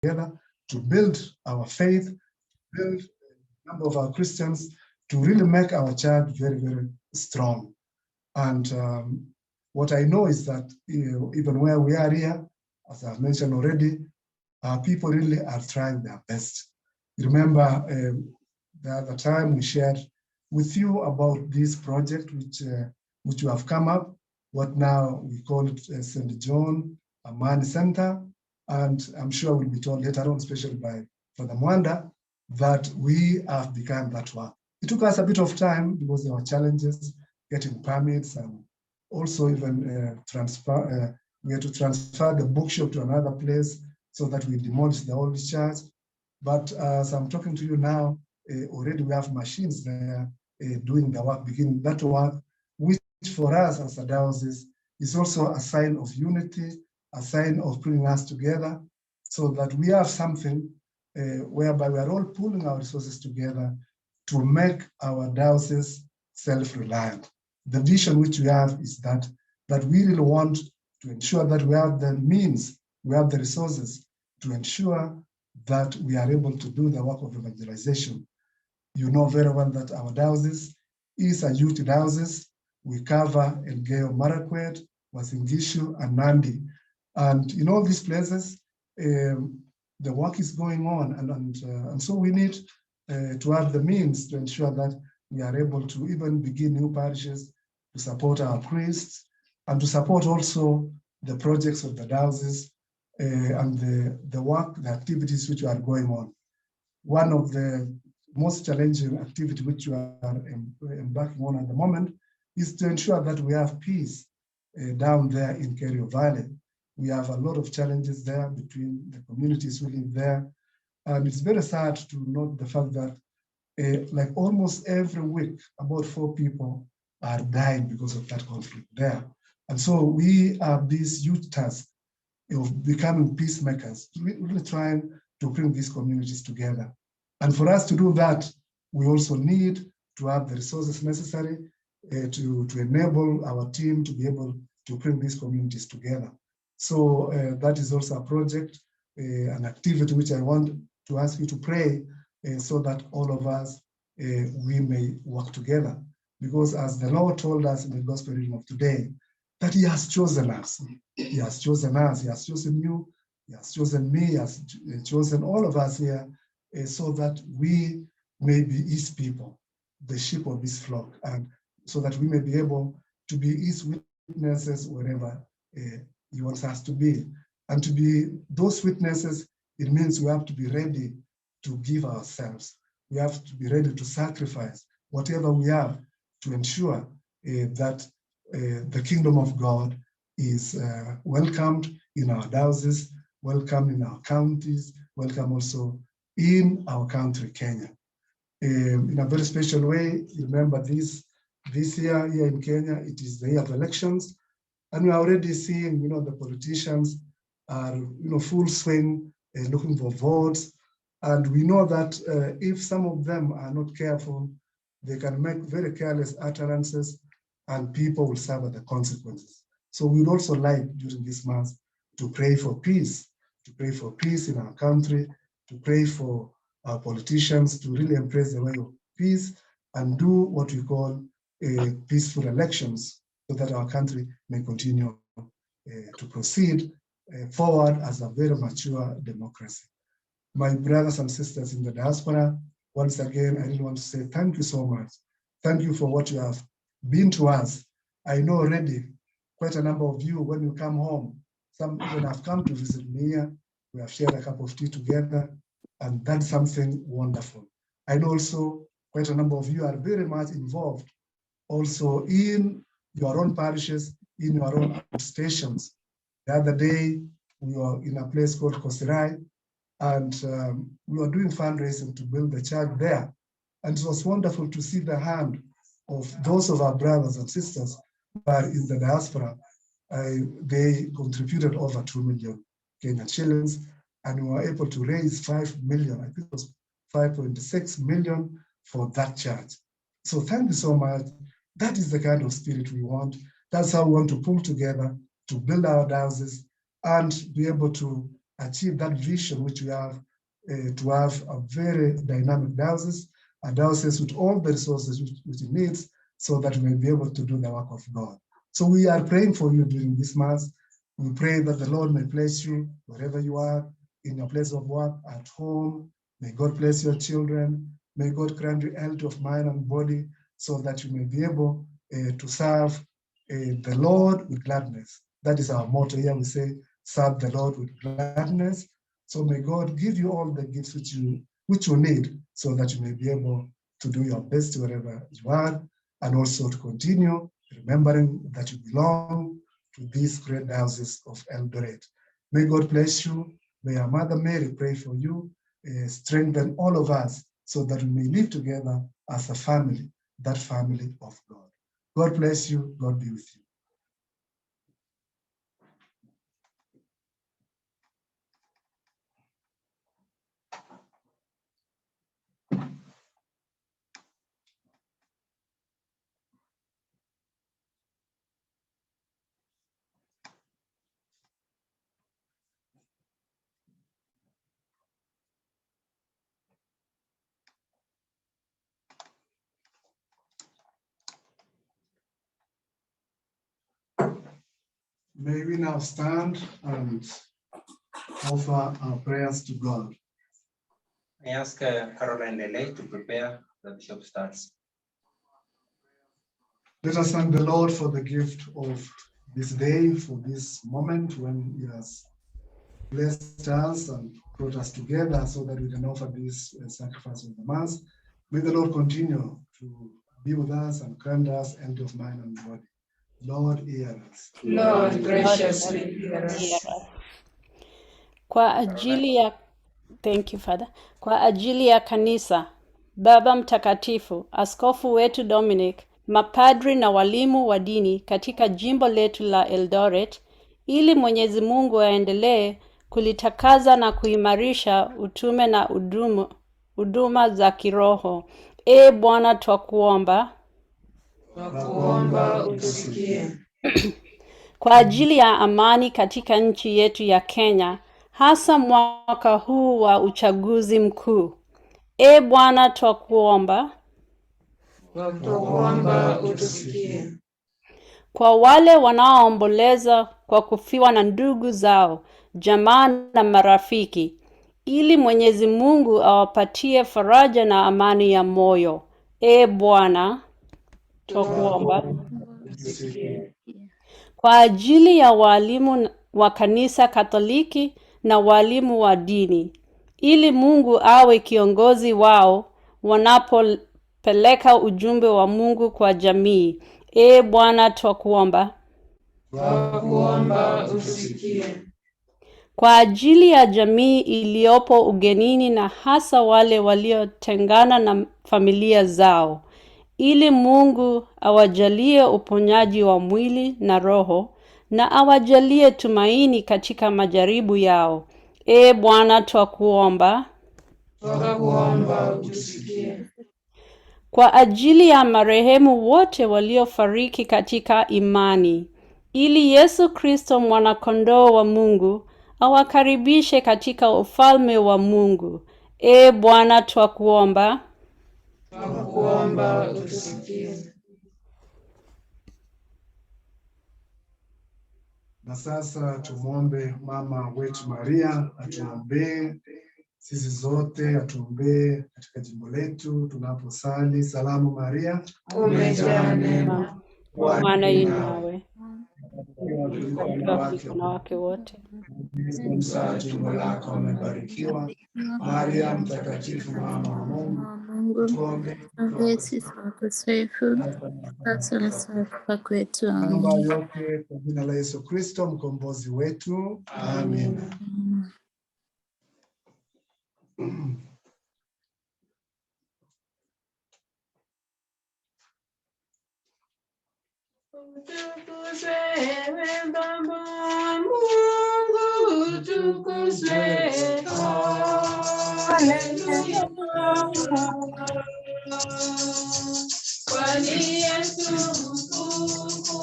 together to build our faith, build a number of our Christians, to really make our church very, very strong. And what I know is that even where we are here, as I've mentioned already, people really are trying their best. You remember the other time we shared with you about this project which you have come up, what now we call it St. John Amani Center. And I'm sure we'll be told later on, especially by Father Mwanda, that we have begun that work. It took us a bit of time because there were challenges getting permits, and also even we had to transfer the bookshop to another place so that we demolished the old church. But as I'm talking to you now, already we have machines there doing the work, beginning that work, which for us as a diocese is also a sign of unity, a sign of bringing us together, so that we have something whereby we are all pulling our resources together to make our diocese self-reliant. The vision which we have is that we really want to ensure that we have the means, we have the resources to ensure that we are able to do the work of evangelization. You know very well that our diocese is a youth diocese. We cover Elgeyo Marakwet, Uasin Gishu, and Nandi. And in all these places, the work is going on. And so we need to have the means to ensure that we are able to even begin new parishes, to support our priests, and to support also the projects of the diocese and the work, the activities which are going on. One of the most challenging activity which we are embarking on at the moment is to ensure that we have peace down there in Kerio Valley. We have a lot of challenges there between the communities who live there. And it's very sad to note the fact that like almost every week, about 4 people are dying because of that conflict there. And so we have this huge task of becoming peacemakers, really trying to bring these communities together. And for us to do that, we also need to have the resources necessary to enable our team to be able to bring these communities together. So that is also a project, an activity which I want to ask you to pray so that all of us, we may work together. Because as the Lord told us in the gospel reading of today, that he has chosen us. He has chosen us, he has chosen you, he has chosen me, he has chosen all of us here so that we may be his people, the sheep of his flock, and so that we may be able to be his witnesses wherever he wants us to be. And to be those witnesses, it means we have to be ready to give ourselves. We have to be ready to sacrifice whatever we have to ensure that the kingdom of God is welcomed in our diocese, welcome in our counties, welcome also in our country, Kenya. In a very special way, you remember this year here in Kenya, it is the year of elections. And we're already seeing, the politicians are, full swing, looking for votes. And we know that if some of them are not careful, they can make very careless utterances and people will suffer the consequences. So we would also like during this month to pray for peace in our country, to pray for our politicians to really embrace the way of peace and do what we call peaceful elections so that our country may continue to proceed forward as a very mature democracy. My brothers and sisters in the diaspora, once again, I really want to say thank you so much. Thank you for what you have been to us. I know already quite a number of you, when you come home, some even have come to visit me here. We have shared a cup of tea together, and that's something wonderful. I know also quite a number of you are very much involved also in your own parishes, in your own stations. The other day, we were in a place called Kosirai, and we were doing fundraising to build the church there. And it was wonderful to see the hand of those of our brothers and sisters who are in the diaspora. They contributed over 2 million Kenyan shillings, and we were able to raise 5 million, I think it was 5.6 million for that church. So thank you so much. That is the kind of spirit we want. That's how we want to pull together to build our diocese and be able to achieve that vision which we have, to have a very dynamic diocese, a diocese with all the resources which it needs, so that we may be able to do the work of God. So we are praying for you during this Mass. We pray that the Lord may bless you wherever you are, in your place of work, at home. May God bless your children. May God grant you health of mind and body, so that you may be able to serve the Lord with gladness. That is our motto here. We say, serve the Lord with gladness. So may God give you all the gifts which you need, so that you may be able to do your best wherever you are, and also to continue remembering that you belong to this great diocese of Eldoret. May God bless you. May our Mother Mary pray for you, strengthen all of us, so that we may live together as a family, that family of God. God bless you. God be with you. May we now stand and offer our prayers to God. I ask Caroline Lele to prepare the bishop starts. Let us thank the Lord for the gift of this day, for this moment when He has blessed us and brought us together so that we can offer this sacrifice of the Mass. May the Lord continue to be with us and grant us health of mind and body. Lord, hear us. Lord, graciously hear us. Kwa ajili ya Thank you, Father. Kwa ajili ya kanisa, Baba Mtakatifu, Askofu wetu Dominic, mapadri na walimu wa dini katika jimbo letu la Eldoret, ili Mwenyezi Mungu aendelee kulitakaza na kuimarisha utume na huduma za kiroho. Bwana twakuomba. Twakuomba utusikie. Kwa ajili ya amani katika nchi yetu ya Kenya, hasa mwaka huu wa uchaguzi mkuu. Bwana twakuomba. Twakuomba utusikie. Kwa wale wanaoomboleza kwa kufiwa na ndugu zao, jamaa na marafiki, ili Mwenyezi Mungu awapatie faraja na amani ya moyo. Bwana twakuomba. Utusikie. Kwa ajili ya walimu wa kanisa Katoliki na walimu wa dini, ili Mungu awe kiongozi wao wanapopeleka ujumbe wa Mungu kwa jamii. Bwana twakuomba. Twakuomba utusikie. Kwa ajili ya jamii iliyopo ugenini na hasa wale waliotengana na familia zao, ili Mungu awajalie uponyaji wa mwili na roho, na awajalie tumaini katika majaribu yao. Bwana twakuomba. Twakuomba utusikie. Kwa ajili ya marehemu wote waliofariki katika imani, ili Yesu Kristo mwana-kondoo wa Mungu awakaribishe katika ufalme wa Mungu. Bwana twakuomba. Twakuomba utusikie. Na sasa tumwombe mama wetu Maria atuombee sisi zote, atuombee katika jimbo letu tunaposali. Salamu Maria, Umejaa neema, Bwana yu nawe. Wanawake wote, mzaa tumbo lako amebarikiwa. Maria mtakatifu, mama wa Mungu, tuombee sisi wakosefu, sasa na saa kufa kwetu. mambo Amen. yote kwa jina la Yesu Kristo mkombozi wetu. Amen. utukuzwe Baba Mungu, utukuzwe. Haleluya. Kwani Yesu mtukufu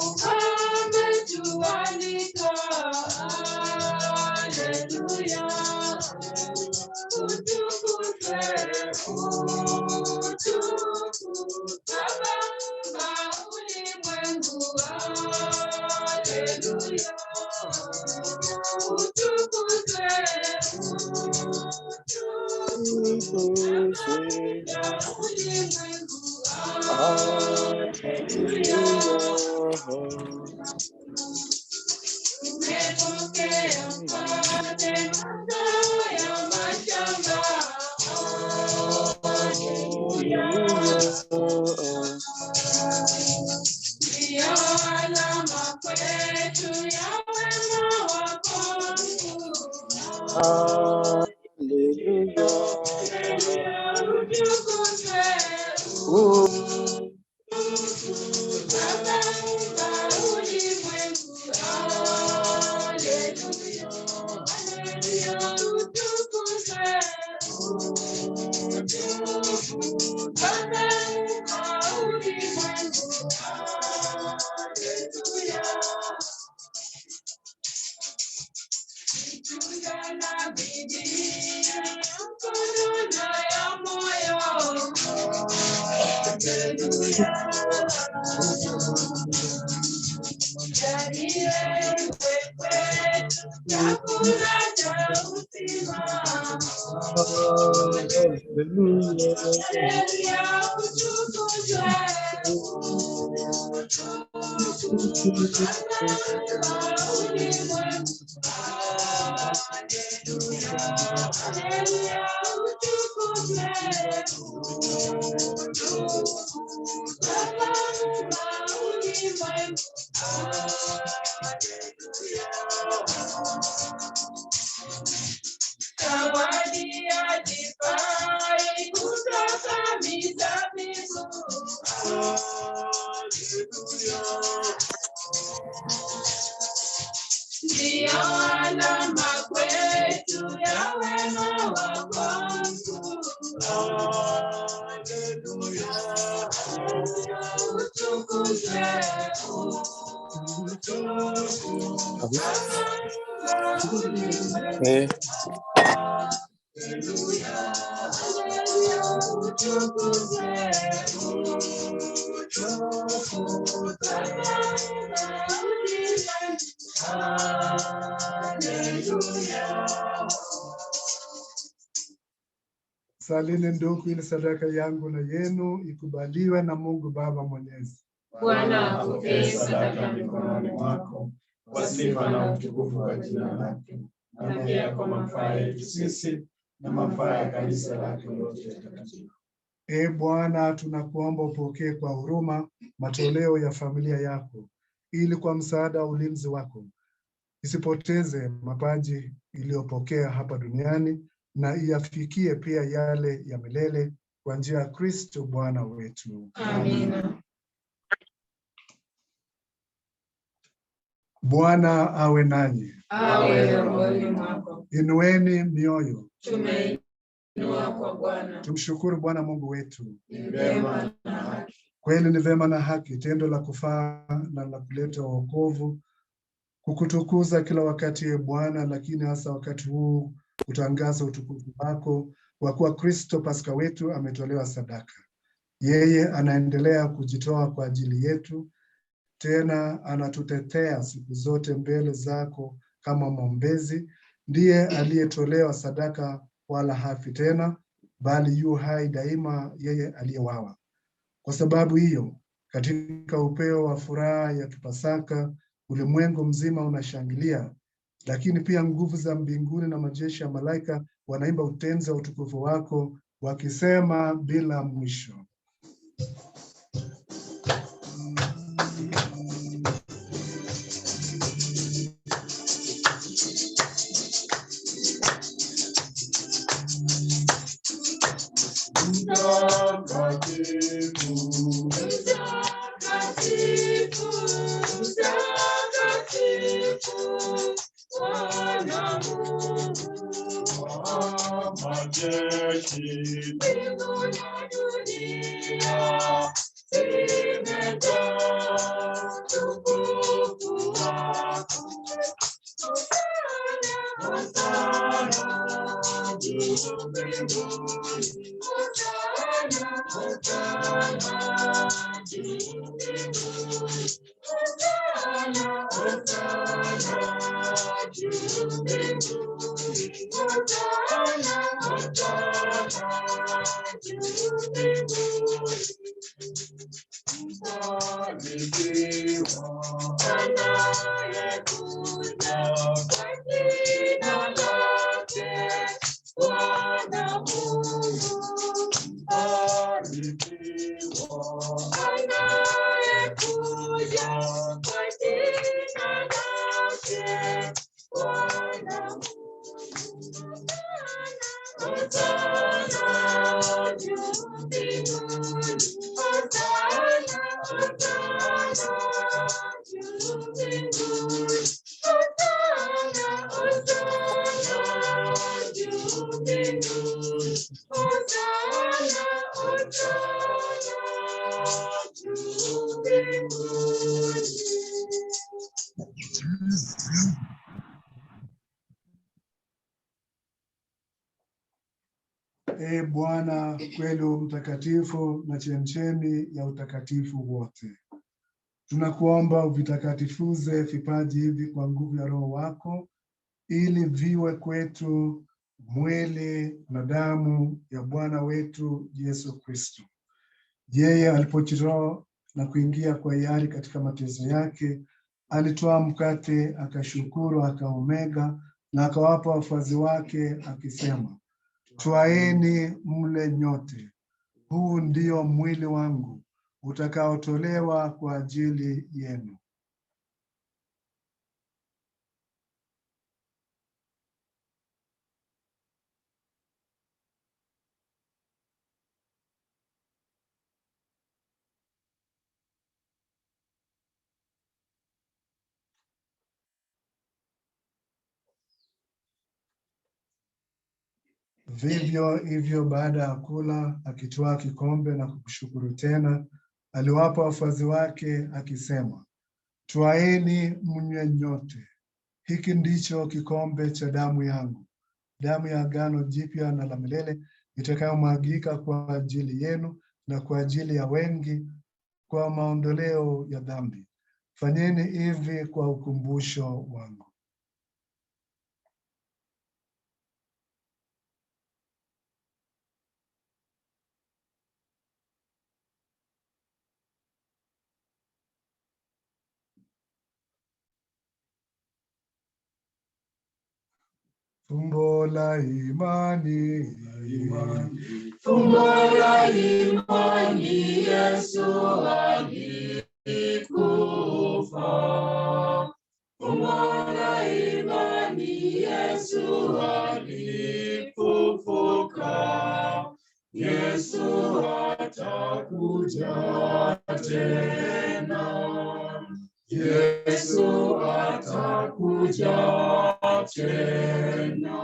ametualika. Haleluya. utukuzwe, Baba ulimwengu, haleluya. Utukuzwe, ulimwengu, haleluya. Umepokea mkate mazao ya mashamba, haleluya. Ndiyo alama kwetu ya wema wako mkuu, haleluya. Utukuzwe, Baba ulimwengu, haleluya. Utukuzwe, Baba ulimwengu, haleluya. Tunda la bidii ya mkono na ya moyo, haleluya. Jalie kwetu chakula cha uzima, haleluya. Utukuzwe, ulimwengu, haleluya. Haleluya. Utukuzwe, Baba ulimwengu, haleluya. Zawadi ya divai kutoka mizabibu, haleluya. Ndiyo alama kwetu ya wema wako mkuu, haleluya. Utukuzwe, haleluya. Utukuzwe, haleluya. Salini ndugu, ili sadaka yangu na yenu ikubaliwe na Mungu Baba Mwenyezi. Bwana apokee sadaka mikononi mwako kwa sifa na utukufu wa jina lake, na pia kwa manufaa yetu sisi na manufaa ya kanisa lake lote takatifu. Ee Bwana, tunakuomba upokee kwa huruma matoleo ya familia yako, ili kwa msaada wa ulinzi wako isipoteze mapaji iliyopokea hapa duniani, na iyafikie pia yale ya milele kwa njia ya Kristo Bwana wetu. Amina. Bwana awe nanyi. Awe rohoni mwako. Inueni mioyo. Tumeinua kwa Bwana. Tumshukuru Bwana Mungu wetu. Ni vema na haki. Kweli ni vema na haki, tendo la kufaa na la kuleta wokovu, kukutukuza kila wakati Bwana, lakini hasa wakati huu kutangaza utukufu wako, kwa kuwa Kristo Pasaka wetu ametolewa sadaka. Yeye anaendelea kujitoa kwa ajili yetu, tena anatutetea siku zote mbele zako kama mwombezi. Ndiye aliyetolewa sadaka, wala hafi tena, bali yu hai daima, yeye aliyewawa. Kwa sababu hiyo, katika upeo wa furaha ya Kipasaka, ulimwengu mzima unashangilia, lakini pia nguvu za mbinguni na majeshi ya malaika wanaimba utenzi wa utukufu wako, wakisema bila mwisho. Mtakatifu, mtakatifu, mtakatifu, Bwana Mungu wa majeshi, mbingu na dunia zimejaa utukufu wako. Hosana, hosana juu Bwana kweli mtakatifu na chemchemi ya utakatifu wote, tunakuomba uvitakatifuze vipaji hivi kwa nguvu ya Roho wako, ili viwe kwetu mwili na damu ya Bwana wetu Yesu Kristo. Yeye alipojitoa na kuingia kwa hiari katika mateso yake, alitoa mkate, akashukuru, akaumega na akawapa wafuasi wake akisema, twaeni mle nyote, huu ndio mwili wangu utakaotolewa kwa ajili yenu. Vivyo hivyo baada ya kula, akitwaa kikombe na kukushukuru tena, aliwapa wafuasi wake akisema, twaeni mnywe nyote, hiki ndicho kikombe cha damu yangu, damu ya agano jipya na la milele, itakayomwagika kwa ajili yenu na kwa ajili ya wengi kwa maondoleo ya dhambi. Fanyeni hivi kwa ukumbusho wangu. Fumbo la imani, fumbo la imani, Yesu alikufa. Fumbo la imani, Yesu alifufuka. Yesu atakuja tena. Yesu atakuja tena.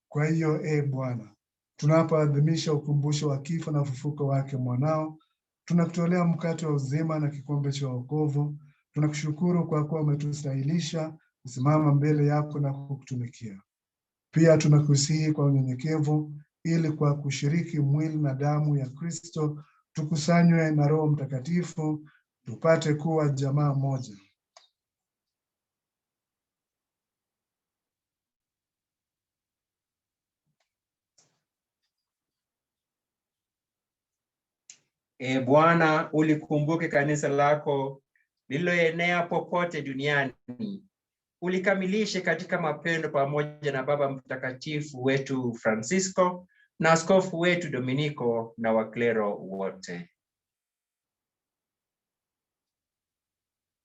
Kwa hiyo Bwana, tunapoadhimisha ukumbusho wa kifo na ufufuko wake mwanao, tunakutolea mkate wa uzima na kikombe cha wokovu. Tunakushukuru kwa kuwa umetustahilisha kusimama mbele yako na kukutumikia. Pia tunakusihi kwa unyenyekevu, ili kwa kushiriki mwili na damu ya Kristo tukusanywe na Roho Mtakatifu, tupate kuwa jamaa moja. Bwana, ulikumbuke kanisa lako lililoenea popote duniani. Ulikamilishe katika mapendo pamoja na Baba Mtakatifu wetu Francisco na askofu wetu Dominico na waklero wote.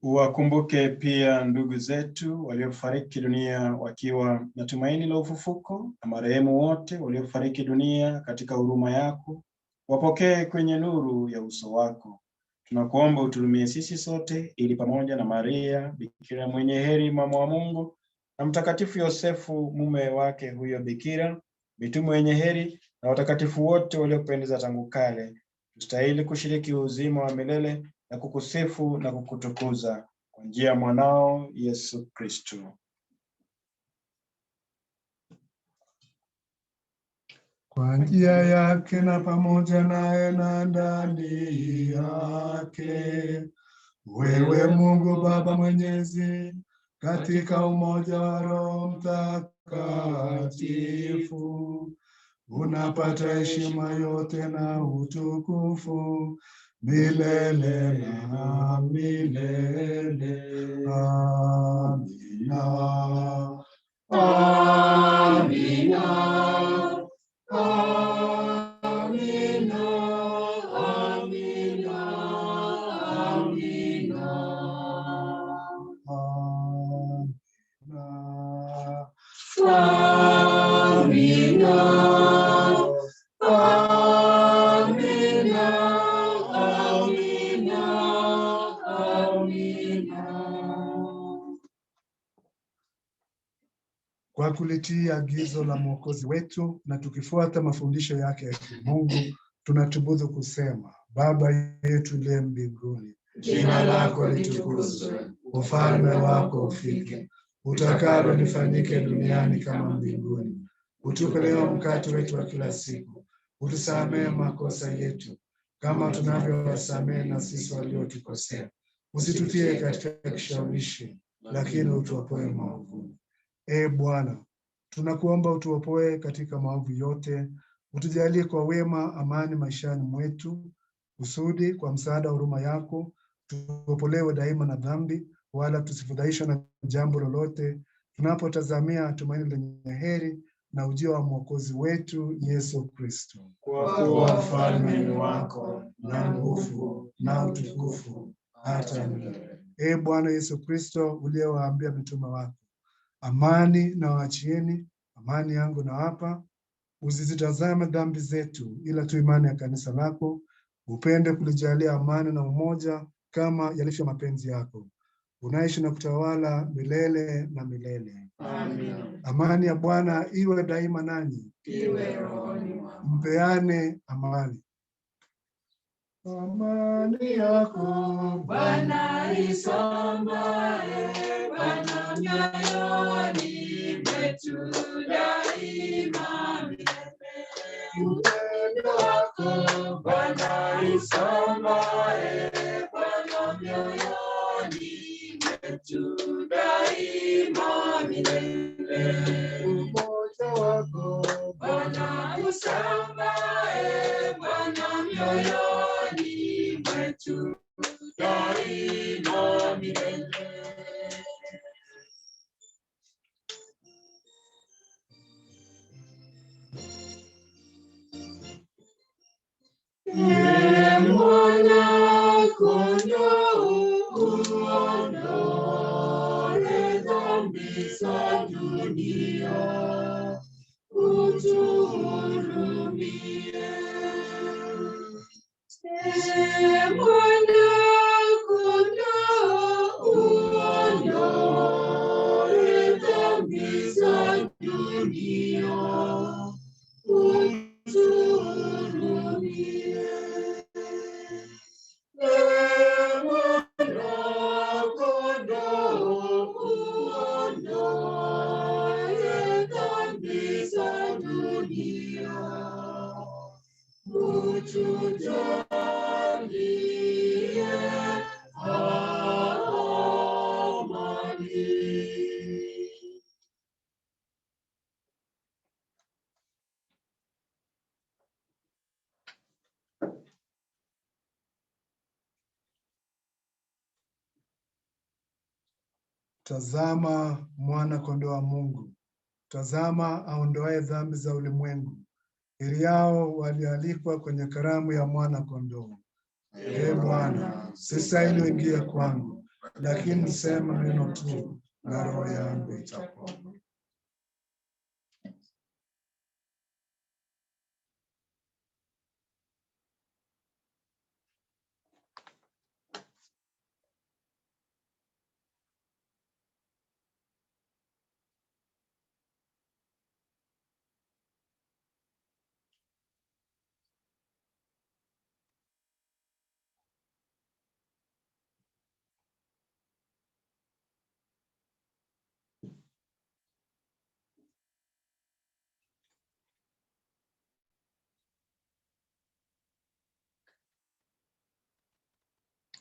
Uwakumbuke pia ndugu zetu waliofariki dunia wakiwa na tumaini la ufufuko, na marehemu wote waliofariki dunia katika huruma yako, wapokee kwenye nuru ya uso wako. Tunakuomba uturumie sisi sote, ili pamoja na Maria Bikira mwenye heri mama wa Mungu, na Mtakatifu Yosefu mume wake huyo Bikira, mitume wenye heri na watakatifu wote waliopendeza tangu kale, tustahili kushiriki uzima wa milele na kukusifu na kukutukuza kwa njia ya mwanao Yesu Kristo. kwa njia yake na pamoja naye na ndani yake. Wewe Mungu Baba Mwenyezi, katika umoja wa Roho Mtakatifu, unapata heshima yote na utukufu milele na milele. Amina. Amina. Amina. Amina. Amina. Amina. Amina. Amina. Kwa kulitii agizo la Mwokozi wetu na tukifuata mafundisho yake ya kimungu, tunathubutu kusema: Baba yetu uliye mbinguni, jina lako litukuzwe, ufalme wako ufike, utakalo lifanyike duniani kama mbinguni. Utupe leo mkate wetu wa kila siku, utusamehe makosa yetu kama tunavyowasamehe na sisi waliotukosea, usitutie katika kishawishi, lakini utuopoe maovuni. Bwana, tunakuomba utuopoe katika maovu yote, utujalie kwa wema amani maishani mwetu, kusudi kwa msaada wa huruma yako tuopolewe daima na dhambi, wala tusifadhaishwe na jambo lolote, tunapotazamia tumaini lenye heri na ujio wa Mwokozi wetu Yesu Kristo. Kwa kuwa ufalme ni wako na nguvu na utukufu hata milele. Bwana Yesu Kristo, uliyewaambia mitume wako, amani na waachieni, amani yangu nawapa, usizitazame dhambi zetu, ila tu imani ya kanisa lako, upende kulijalia amani na umoja kama yalivyo mapenzi yako, unaishi na kutawala milele na milele. Amen. Amani ya Bwana iwe daima nanyi. Iwe rohoni mwako. Mpeane amani. Amani yako Bwana isambae, Bwana mioyoni mwetu daima milele. Upendo wako Bwana isambae, Bwana mioyoni mwetu daima milele. umoja wako Bwana usambae, Bwana mioyoni mwetu daima milele. Mwana kondoo uondoe dhambi za dunia, utuhurumie. Mwana kondoo uondoe dhambi za dunia, utuhurumie. Mwana kondoo uondoe dhambi za dunia, utujalie amani. Tazama mwana kondoo wa Mungu, tazama aondoaye dhambi za ulimwengu. Heri yao walioalikwa kwenye karamu ya mwana kondoo. Bwana, sistahili uingie kwangu, lakini sema neno tu na roho yangu itapona.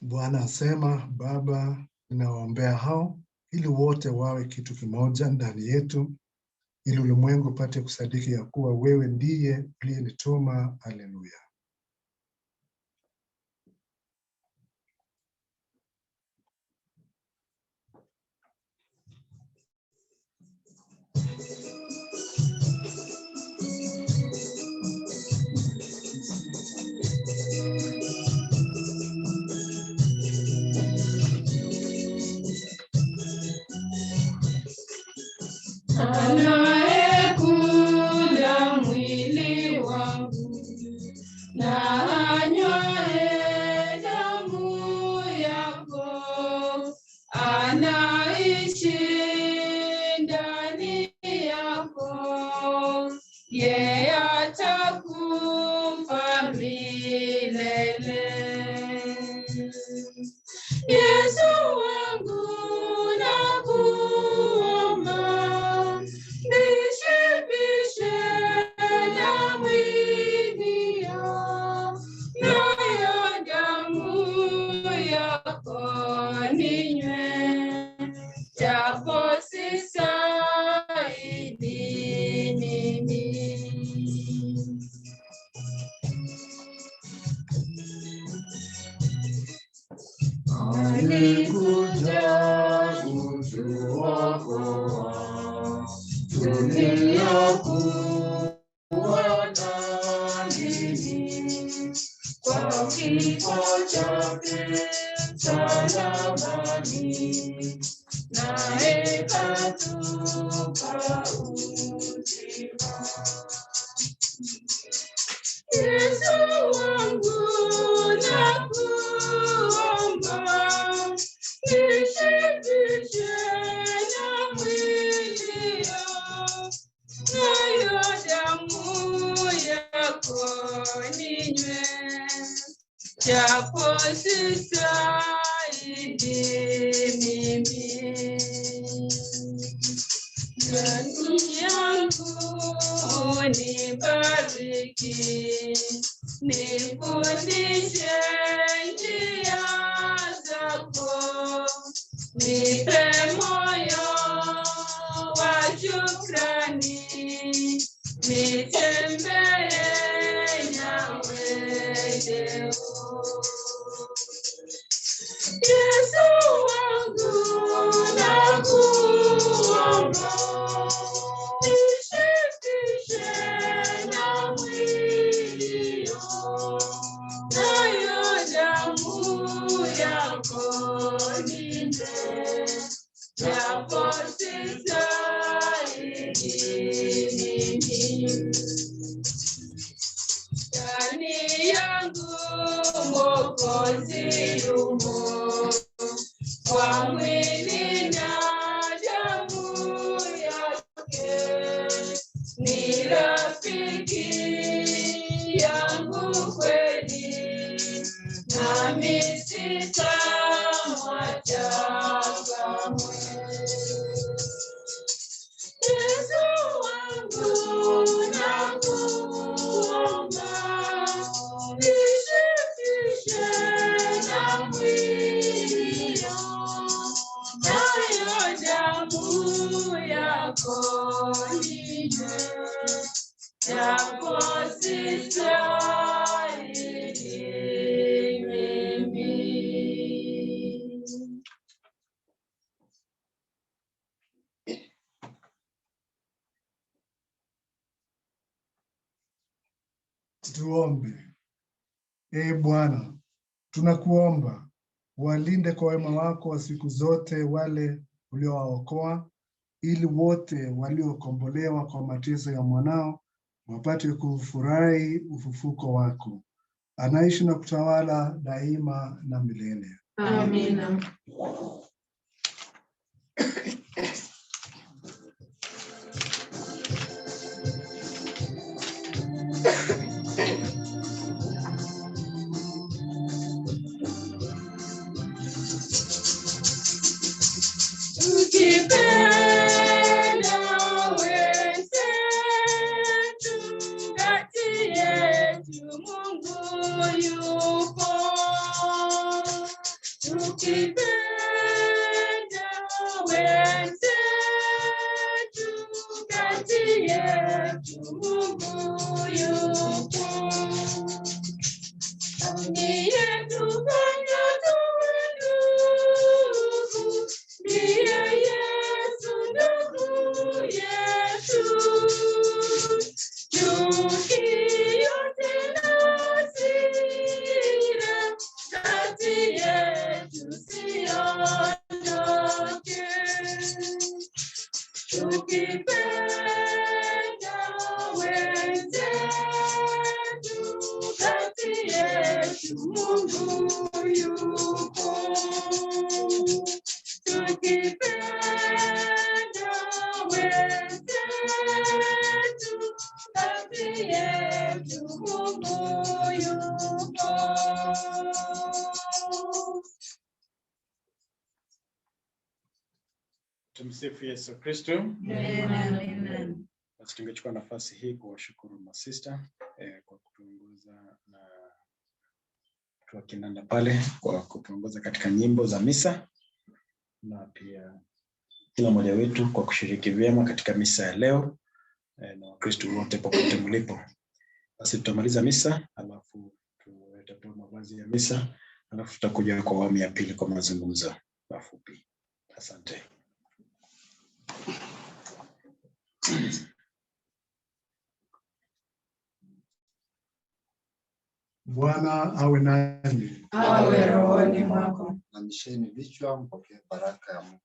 Bwana asema, Baba, ninawaombea hao ili wote wawe kitu kimoja ndani yetu, ili ulimwengu upate kusadiki ya kuwa wewe ndiye uliyenituma. Haleluya. Anayekula mwili wangu na anywaye damu yako anaishi ndani yako, yeye atakufa milele. Yesu wangu nakuomba, nishibishe na mwilio, nayo damu yako ninywe, japo sistahili mimi. Alikuja kutuokoa, tuliokuwa dhambini, kwa kifo chake msalabani, naye katupa uzima. Yesu wangu nakuomba, nishibishe na mwilio, nayo damu yako ninywe, japo sistahili mimi. Ndani yangu nibariki, nifundishe njia zako, nipe moyo wa shukrani, nitembee nawe leo. Yesu wangu nakuomba, nishibishe na mwilio, nayo damu yako ninywe, japo sistahili mimi. Ndani yangu Mwokozi yumo, kwa mwili na damu yake, ni rafiki yangu kweli, nami sitamwacha kamwe. Yesu wangu nakuomba, nishibishe na mwilio, nayo damu yako ninywe, japo sistahili mimi. Tuombe. Ee Bwana, tunakuomba walinde kwa wema wako wa siku zote wale uliowaokoa, ili wote waliokombolewa kwa mateso ya mwanao wapate kufurahi ufufuko wako. Anaishi na kutawala daima na milele. Amina. Tukipenda wenzetu, kati yetu Mungu yupo. yetu Mungu yupo. Ndiye tufanya tuwe ndugu, ndiye Yesu ndugu yetu. Chuki yote na hasira kati yetu siondoke. Tukipenda wenzetu kati yetu Mungu yupo. Tukipenda wenzetu kati yetu Mungu yupo. Tumsifu Yesu Kristo. Amen. Basi tungechukua nafasi hii kuwashukuru masista kwa kutuongoza na kwa kinanda pale kwa kutuongoza katika nyimbo za misa, na pia kila mmoja wetu kwa kushiriki vyema katika misa ya leo, na Wakristo wote popote mlipo. Basi tutamaliza misa, alafu tutatoa mavazi ya misa, alafu tutakuja kwa awamu ya pili kwa mazungumzo mafupi. Asante. Bwana awe nanyi. Awe rohoni mwako. Namisheni vichwa, mpokee baraka ya Mungu.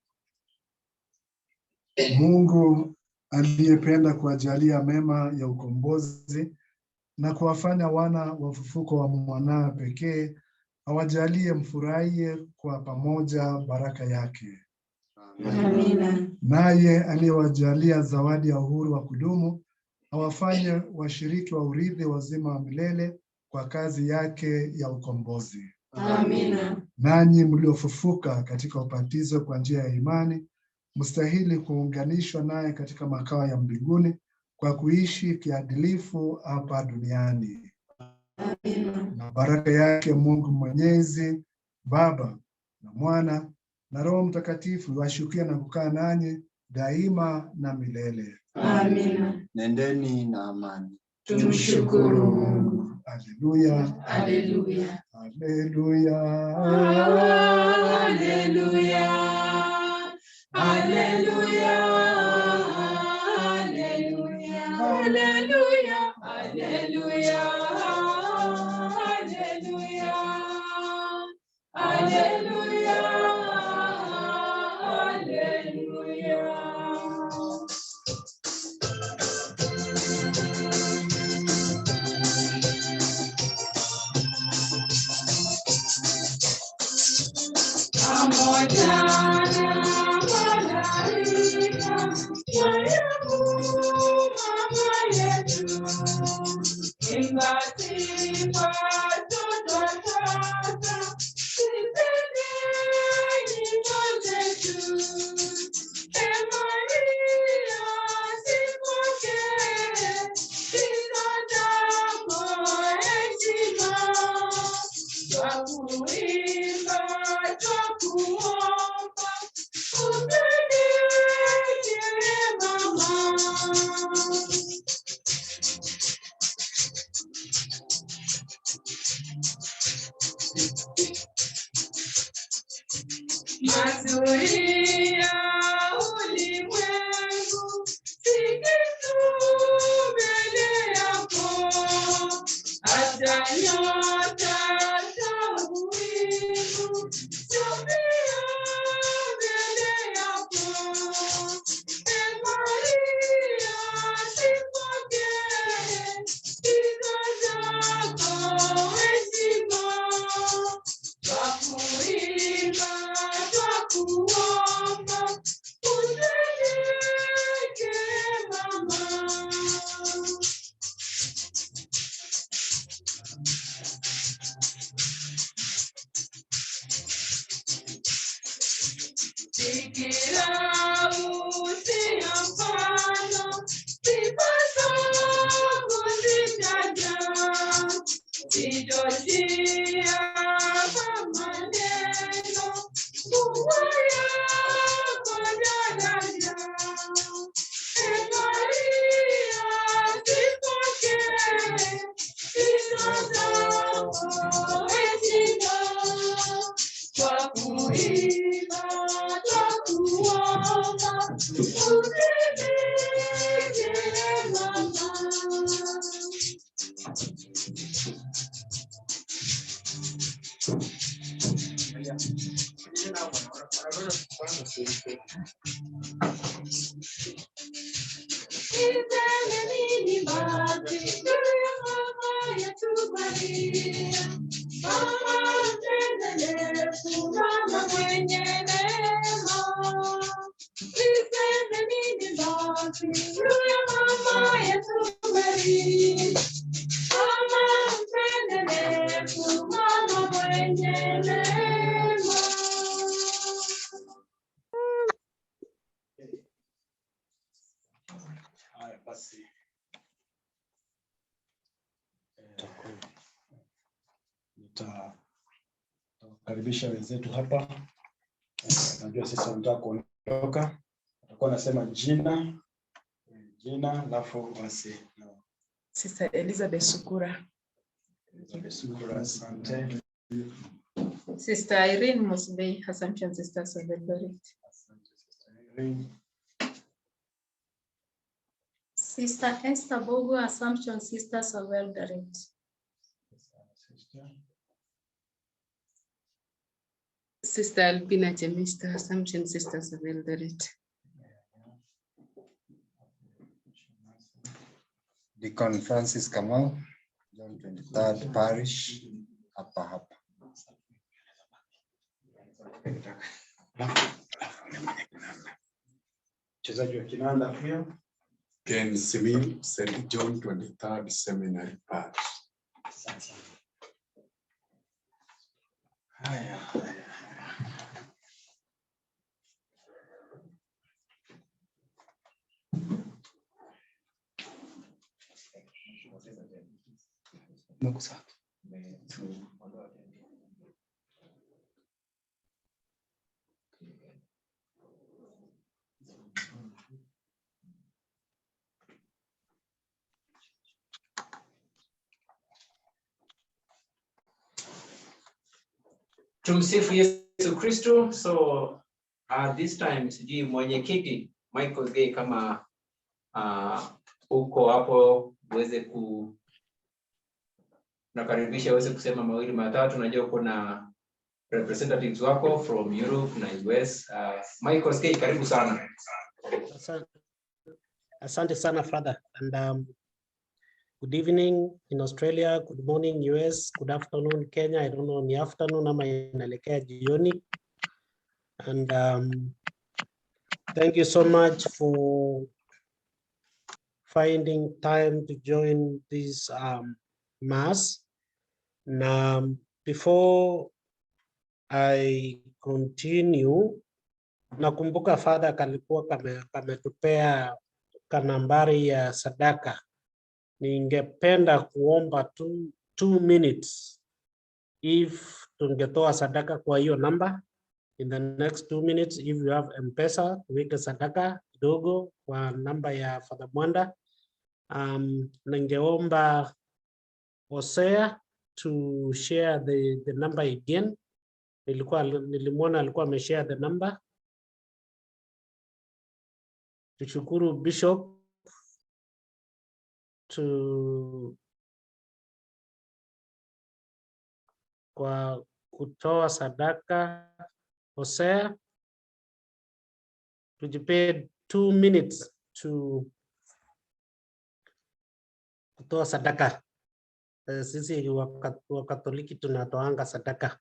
Mungu aliyependa kuwajalia mema ya ukombozi na kuwafanya wana wa ufufuko wa mwanawe pekee, awajalie mfurahie kwa pamoja baraka yake. Amina. Naye aliyewajalia zawadi ya uhuru wa kudumu, awafanye washiriki wa urithi wa uzima wa milele kwa kazi yake ya ukombozi. Amina. Nanyi mliofufuka katika ubatizo kwa njia ya imani, mstahili kuunganishwa naye katika makao ya mbinguni kwa kuishi kiadilifu hapa duniani. Amina. Na baraka yake Mungu Mwenyezi, Baba na Mwana na Roho Mtakatifu washukia na kukaa nanyi daima na milele. Amina. Nendeni na amani. Tumshukuru Mungu. Haleluya. Haleluya. Haleluya. Haleluya. Haleluya. Haleluya. Haleluya. Haleluya. Haleluya. Haleluya. Haleluya. Pamoja na malaika wayamu mama yetu, ingatiwa toto tata, sipende nyimbo zetu. Maria, sipokee sifa zako heshima, twakuimba twakuomba Mama mpendelevu, mama mwenye neema, niseme nini basi juu ya mama yetu Maria. Mama mpendelevu, mama mwenye neema. Haya basi. Nitakaribisha wenzetu hapa. Najua sisi wanataka kuondoka. Atakuwa anasema jina, alafu basi. Sister Elizabeth Sukura. Elizabeth Sukura, asante. Sister Irene Musbei, Assumption Sisters of Eldoret. Asante Sister Irene. Sister Esther Bogo, Assumption Sisters of Eldoret. Sister Albina Chemista, Assumption Sisters of Eldoret. Deacon Francis Kamau, John 23rd Parish, hapa. Mchezaji wa kinanda pia. Ken Simil, St. John 23rd Seminary Parish. Haya. Tumsifu Yesu Kristo. So this time sijui mwenyekiti Michael Gay kama uko hapo uweze nakaribisha uweze kusema mawili matatu. Najua kuna representatives wako from Europe na US. Michael Gay, karibu sana. Asante sana Father, and good evening in Australia, good morning US, good afternoon Kenya. I don't know ni afternoon ama inaelekea jioni. And thank you so much for finding time to join this mass. Now, before I continue, nakumbuka Father kalikuwa kametupea kanambari ya sadaka. Ningependa kuomba 2 minutes if tungetoa sadaka kwa hiyo namba. In the next 2 minutes, if you have M-Pesa, tuweke sadaka kidogo kwa namba ya Father Mwanda. Ningeomba Hosea to share the number again. Nilimwona alikuwa ameshare the number. Tushukuru Bishop kwa kutoa sadaka. Hosea, tujipe 2 minutes to kutoa sadaka. Sisi wa Katoliki tunatoanga sadaka.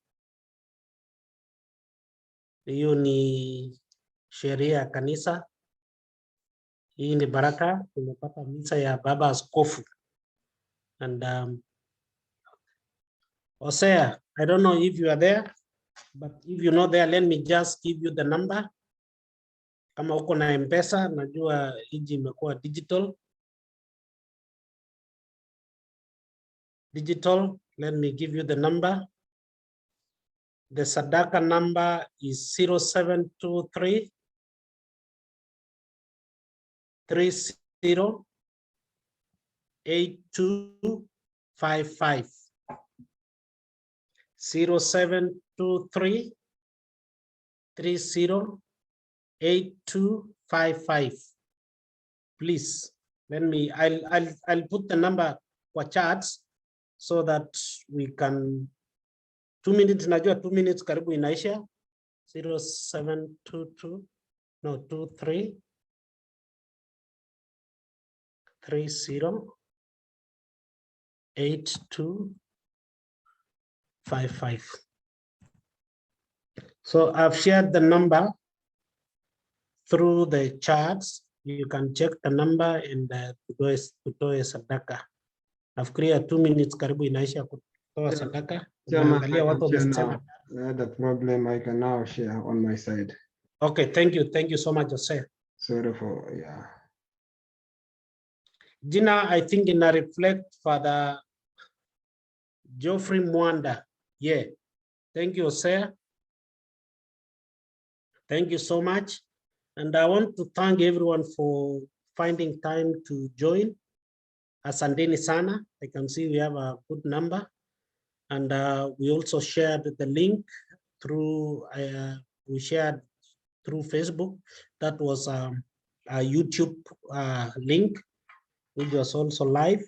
Hiyo ni sheria ya kanisa. Hii ni baraka. Tumepata misa ya Baba Askofu. And Hosea, I don't know if you are there, but if you're not there, let me just give you the number. Kama uko na M-Pesa, najua hiji imekuwa digital. Let me give you the number. The sadaka number is 0723 30 8255. 0723 30 8255. Please let me. I'll put the number for charts so that we can. 2 minutes. Najua 2 minutes karibu inaisha. 0722 no 23 30 82 55. So I've shared the number through the charts. You can check the number in the tutoe sadaka. Nafikiria 2 minutes karibu inaisha kutoa sadaka. Umeangalia watu wamesema. The problem I can now share on my side. Okay, thank you so much, Jose. Sorry for, yeah. Gina, I think in a reflect Father Geoffrey Mwanda. Yeah, thank you, Jose. Thank you so much. And I want to thank everyone for finding time to join. Asanteni sana. I can see we have a good number. And we also shared the link through, we shared through Facebook. That was a YouTube link, which was also live.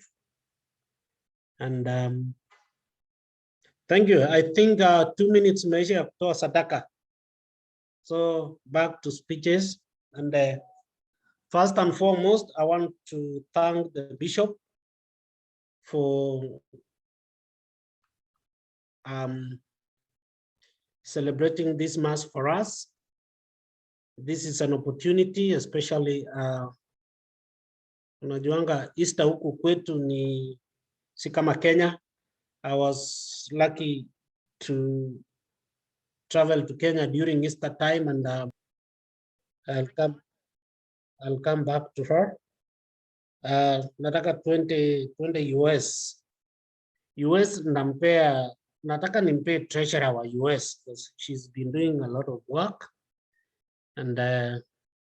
And thank you. I think 2 minutes measure to sadaka. So back to speeches. And first and foremost, I want to thank the bishop for celebrating this Mass for us. This is an opportunity, especially unajuanga Easter huku kwetu ni si kama Kenya. I was lucky to travel to Kenya during Easter time, and I'll come back to her. Nataka 20 US nataka nimpe treasurer wa US because she's been doing a lot of work, and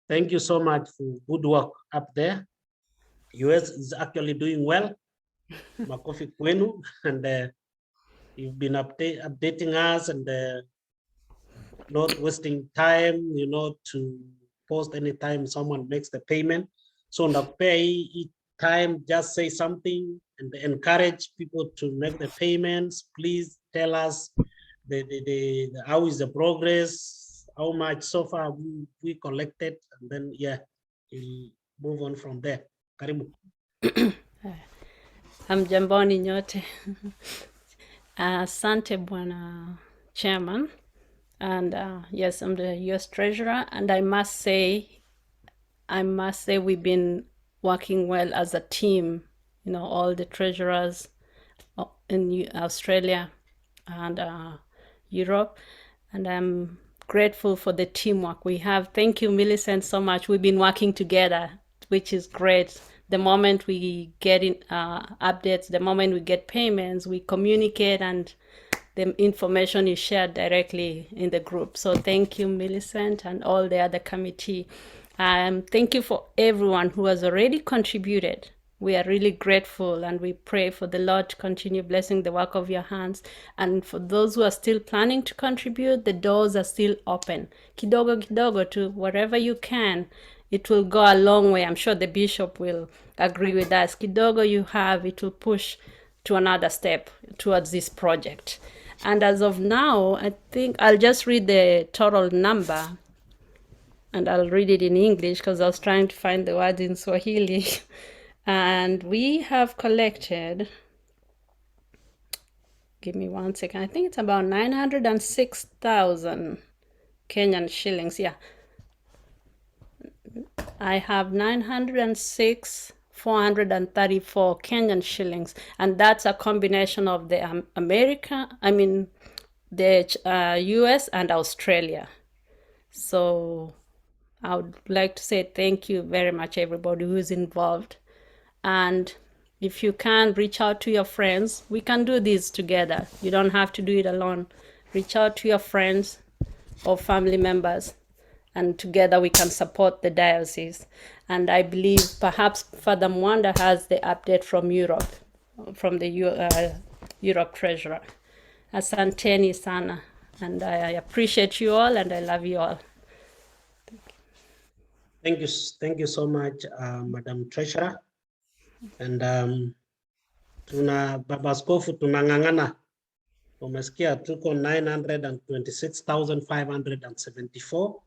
thank you so much for good work up there. US is actually doing well. Makofi kwenu, and you've been updating us and not wasting time, you know, to post anytime someone makes the payment. So on the pay time, just say something and encourage people to make the payments. Please tell us how is the progress, how much so far we collected, and then yeah, we'll move on from there. Karibu. Hamjamboni nyote. Asante Bwana Chairman. And yes, I'm the US Treasurer, and I must say we've been working well as a team, you know, all the treasurers in Australia and Europe, and I'm grateful for the teamwork we have. Thank you, Millicent, so much. We've been working together, which is great. The moment we get in updates, the moment we get payments, we communicate, and the information is shared directly in the group. So thank you, Millicent, and all the other committee. Thank you for everyone who has already contributed. We are really grateful, and we pray for the Lord to continue blessing the work of your hands. And for those who are still planning to contribute, the doors are still open. Kidogo kidogo to wherever you can. It will go a long way. I'm sure the bishop will agree with us. Kidogo you have, it will push to another step towards this project. And as of now, I think I'll just read the total number, and I'll read it in English because I was trying to find the words in Swahili. And we have collected, give me 1 second, I think it's about 906,000 Kenyan shillings. Yeah, I have 906,434 Kenyan shillings, and that's a combination of the US and Australia. So I would like to say thank you very much, everybody who's involved. And if you can, reach out to your friends. We can do this together. You don't have to do it alone. Reach out to your friends or family members, and together we can support the diocese. And I believe perhaps Father Mwanda has the update from Europe, from the Europe Treasurer. Asanteni sana, and I appreciate you all, and I love you all. Thank you so much, Madam Treasurer. And tuna Baba Askofu tunang'ang'ana. Umesikia tuko 926,574.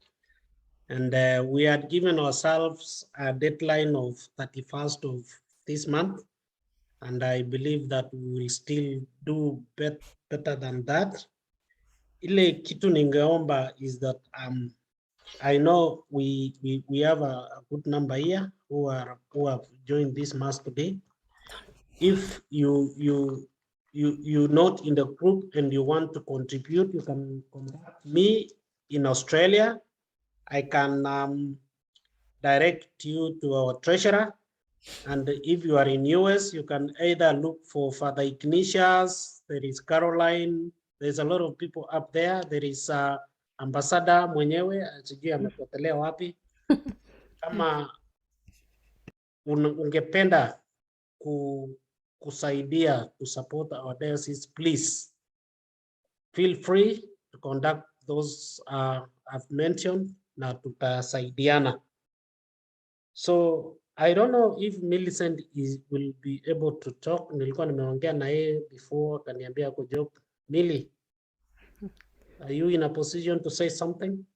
And we had given ourselves a deadline of 31st of this month. and I believe that we will still do better than that. Ile kitu ningeomba is that I know we have a good number here who have joined this mass today. If you not in the group and you want to contribute, you can contact me in Australia. I can direct you to our treasurer. And if you are in US, you can either look for Father Ignatius, there is Caroline, there's a lot of people up there. There is Ambassador mwenyewe, sijui amepotelea wapi. Kama ungependa kusaidia to support our diocese, please feel free to conduct those I've mentioned na tutasaidiana. So I don't know if Millicent will be able to talk. Nilikuwa nimeongea na yeye before, kaniambia ako job. Millie, are you in a position to say something?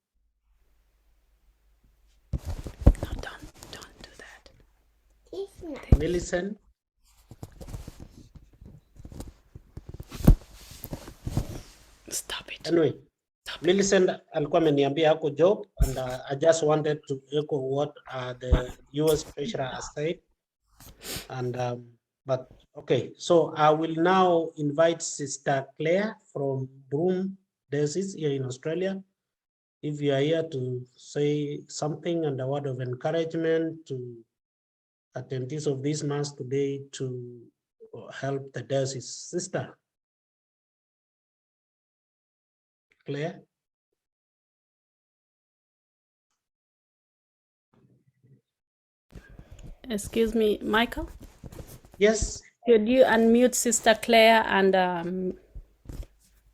No, don't do that. Millicent? Stop it. Anyway, Millicent alikuwa ameniambia ako job, and I just wanted to echo what the US treasurer has said. And but okay, so I will now invite Sister Claire from Broome Diocese here in Australia. If you are here to say something and a word of encouragement to attendees of this mass today to help the diocese. Sister Claire. Excuse me, Michael? Yes. Could you unmute Sister Claire and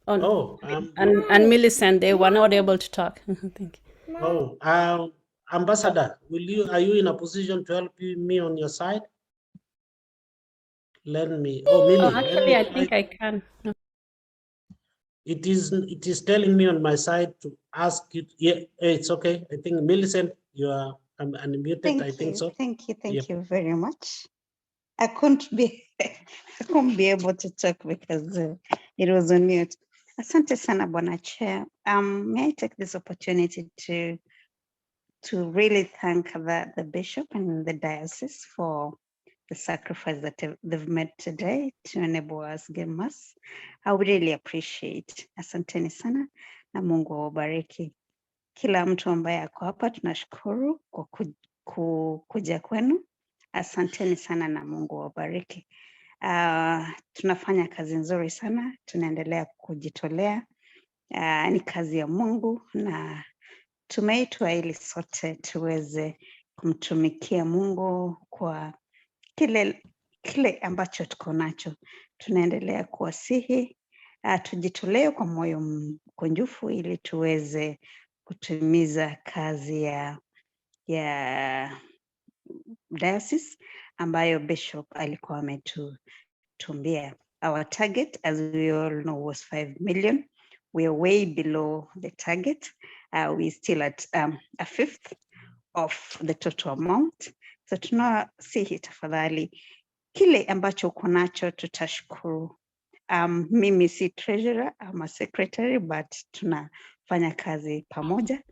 and Millicent? They were not able to talk. Thank you. Oh, Ambassador, are you in a position to help me on your side? Let me. Oh, Millie. Oh, actually, I think I can. It is telling me on my side to ask you. Yeah, it's okay. I think Millicent, you are unmuted. Think so. Thank you very much. I couldn't be able to talk because it was on mute. Asante sana Bwana Chair. May I take this opportunity to really thank the bishop and the diocese for the sacrifice that they've made today to enable us get mass. I would really appreciate. Asanteni sana na Mungu awabariki. Kila mtu ambaye ako hapa tunashukuru kwa kuja kwenu. Asanteni sana na Mungu awabariki. Tunafanya kazi nzuri sana, tunaendelea kujitolea. Ni kazi ya Mungu na tumeitwa ili sote tuweze kumtumikia Mungu kwa kile ambacho tuko nacho. Tunaendelea kuwasihi tujitolee kwa moyo mkunjufu ili tuweze kutimiza kazi ya diocese ambayo bishop alikuwa ametutumbia. Our target, as we all know, was 5 million. We are way below the target. We're still at a fifth of the total amount. So tunasihi tafadhali kile ambacho uko nacho tutashukuru. Mimi si treasurer, I'm a secretary, but tunafanya kazi pamoja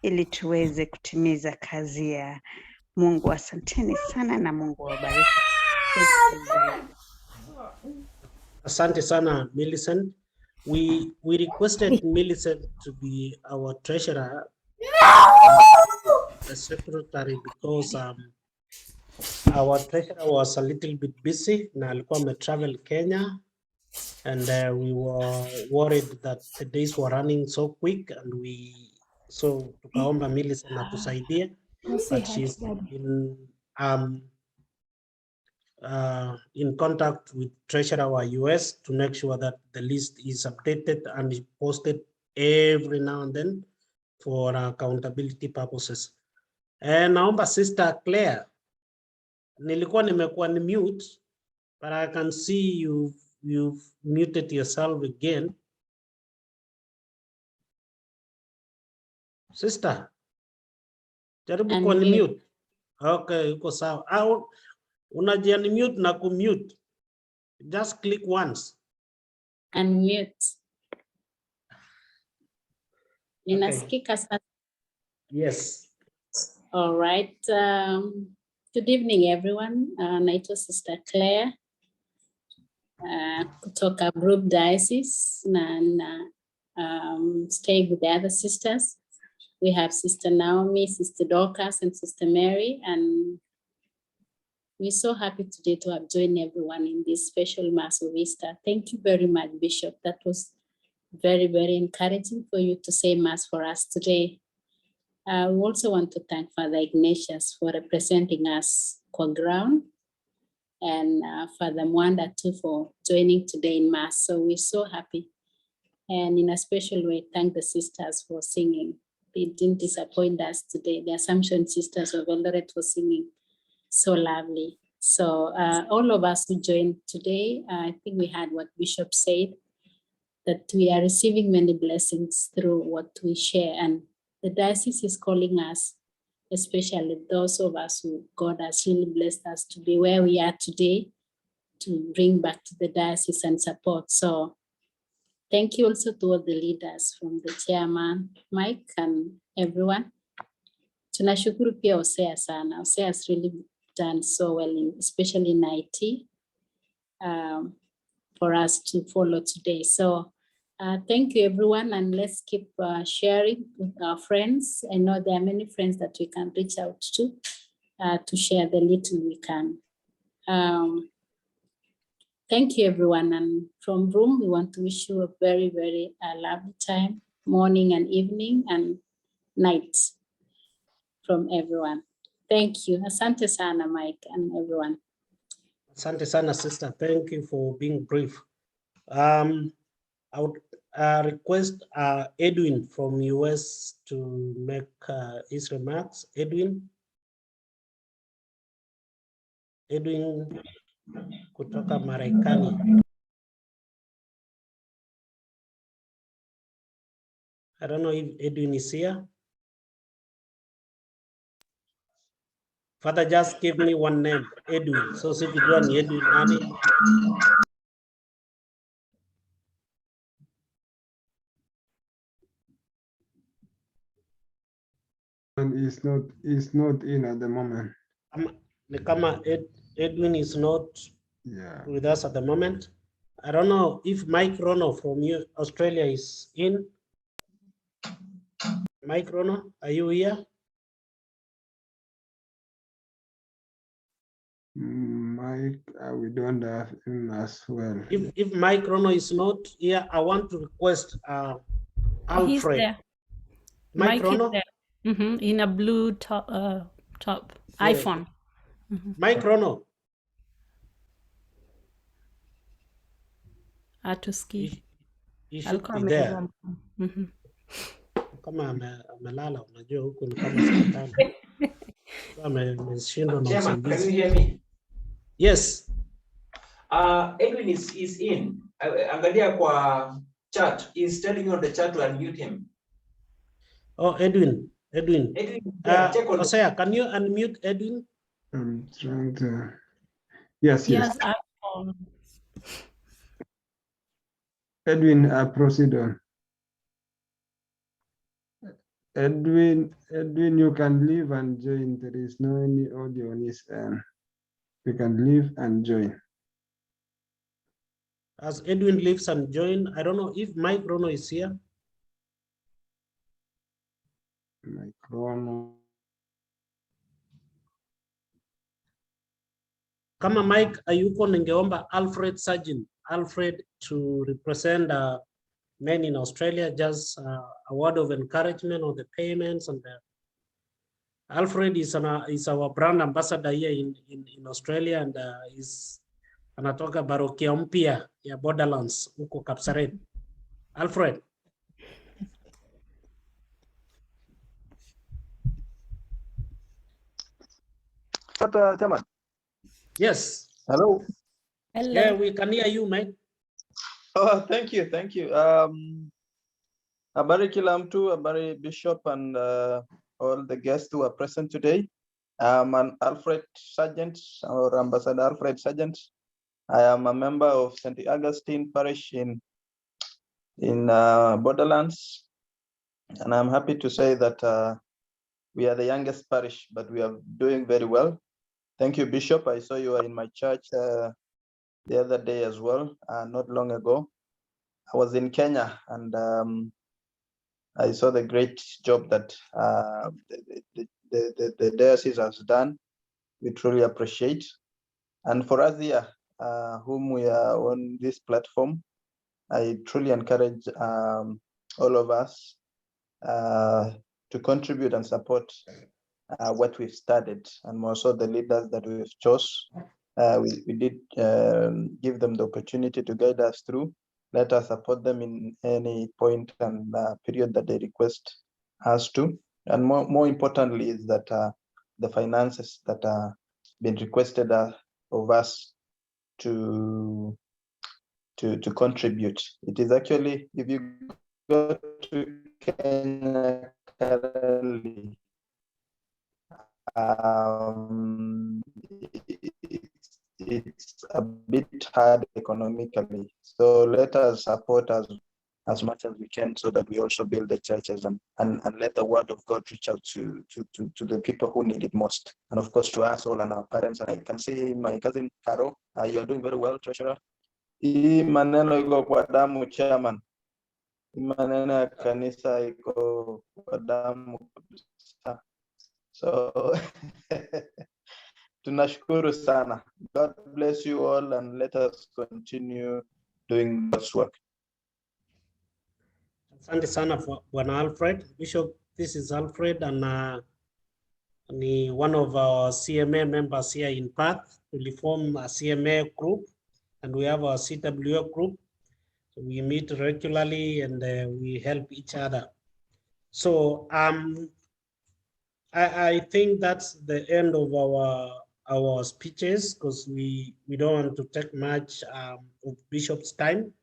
ili tuweze kutimiza kazi ya Mungu. Asanteni sana na Mungu awabariki. Asante sana Millicent. We requested Millicent to be our treasurer, the secretary, because our treasurer was a little bit busy na alikuwa ametravel Kenya, and we were worried that the days were running so quick, and so tukaomba Millicent atusaidie, but she's in contact with treasurer our US to make sure that the list is updated and posted every now and then for accountability purposes. And naomba Sister Claire, nilikuwa nimekuwa ni mute, but I can see you've muted yourself again. Sister, jaribu kuwa ni mute. Okay, uko sawa. Unaji unmute na kumute. Just click once. Unmute. Okay. Ninasikika sasa. Yes. All right. Good evening, everyone. Naitwa Sister Claire kutoka Group Diocese na stay with the other sisters. We have Sister Naomi, Sister Dorcas, and Sister Mary, and we're so happy today to have joined everyone in this special Mass of Easter. Thank you very much, Bishop. That was very, very encouraging for you to say Mass for us today. We also want to thank Father Ignatius for representing us kwa ground, and Father Mwanda too for joining today in Mass. So we're so happy. And in a special way, thank the sisters for singing. They didn't disappoint us today. The Assumption Sisters of Eldoret were singing so lovely. So all of us who joined today, I think we had what Bishop said, that we are receiving many blessings through what we share. And the diocese is calling us, especially those of us who God has really blessed us to be where we are today, to bring back to the diocese and support. So thank you also to all the leaders, from the chairman, Mike, and everyone. Tunashukuru pia Osea sana. Osea has really done so well, especially in IT, for us to follow today. So thank you, everyone, and let's keep sharing with our friends. I know there are many friends that we can reach out to share the little we can. Thank you, everyone. And from Rome, we want to wish you a very, very lovely time, morning and evening and night from everyone. Thank you. Asante sana, Mike, and everyone. Asante sana, sister. Thank you for being brief. I would request Edwin from US to make his remarks. Edwin kutoka Marekani. I don't know if Edwin is here. Father, just give me one name, Edwin. So if you join Edwin, nani? And he's not in at the moment. Edwin is not with us at the moment. I don't know if Mike Rono from Australia is in. Mike Rono, are you here? Mike, we don't have him as well. If Mike Rono is not here, I want to request Alfred. He's there. Mike Rono? is there. In a blue top, iPhone. Mike Rono. Atuski. He should be there. Kama amelala, unajua huko ni kama hospitali. Chairman, can you hear me? Yes. Edwin is in. Angalia kwa chat. He's telling you on the chat to unmute him. Oh, Edwin. Osea, can you unmute Edwin? I'm trying to. Yes. Edwin, proceed on. Edwin, you can leave and join. There is no any audio on his end. You can leave and join. As Edwin leaves and join, I don't know if Mike Rono is here. Mike Rono. Kama Mike ayuko, ningeomba Alfred to represent men in Australia, just a word of encouragement on the payments. And Alfred is our brand ambassador here in Australia, and is anatoka Barokia mpya ya Borderlands huko Kapsaret. Alfred. Chairman. Yes. Hello. Yeah, we can hear you, mate. Oh, thank you. Habari kila mtu, habari Bishop and all the guests who are present today. I'm an Alfred Sergeant, or Ambassador Alfred Sergeant. I am a member of St. Augustine Parish in Borderlands, and I'm happy to say that we are the youngest parish, but we are doing very well. Thank you, Bishop. I saw you are in my church the other day as well, not long ago. I was in Kenya, and I saw the great job that the diocese has done. We truly appreciate. And for us here, whom we are on this platform, I truly encourage all of us to contribute and support what we've started, and more so the leaders that we've chose. We did give them the opportunity to guide us through. Let us support them in any point and period that they request us to. And more importantly is that the finances that are been requested of us to contribute. It is actually, if you go to Kenya currently, it's a bit hard economically. So let us support us as much as we can, so that we also build the churches and let the word of God reach out to the people who need it most. And of course to us all and our parents. And I can see my cousin Caro, you are doing very well, treasurer. Hii maneno iko kwa damu, chairman. Hii maneno ya kanisa iko kwa damu kabisa. So tunashukuru sana. God bless you all, and let us continue doing God's work. Asante sana for Bwana Alfred. Bishop, this is Alfred, and one of our CMA members here in Perth. We form a CMA group, and we have our CWA group. So we meet regularly, and we help each other. So I think that's the end of our speeches, because we don't want to take much of Bishop's time.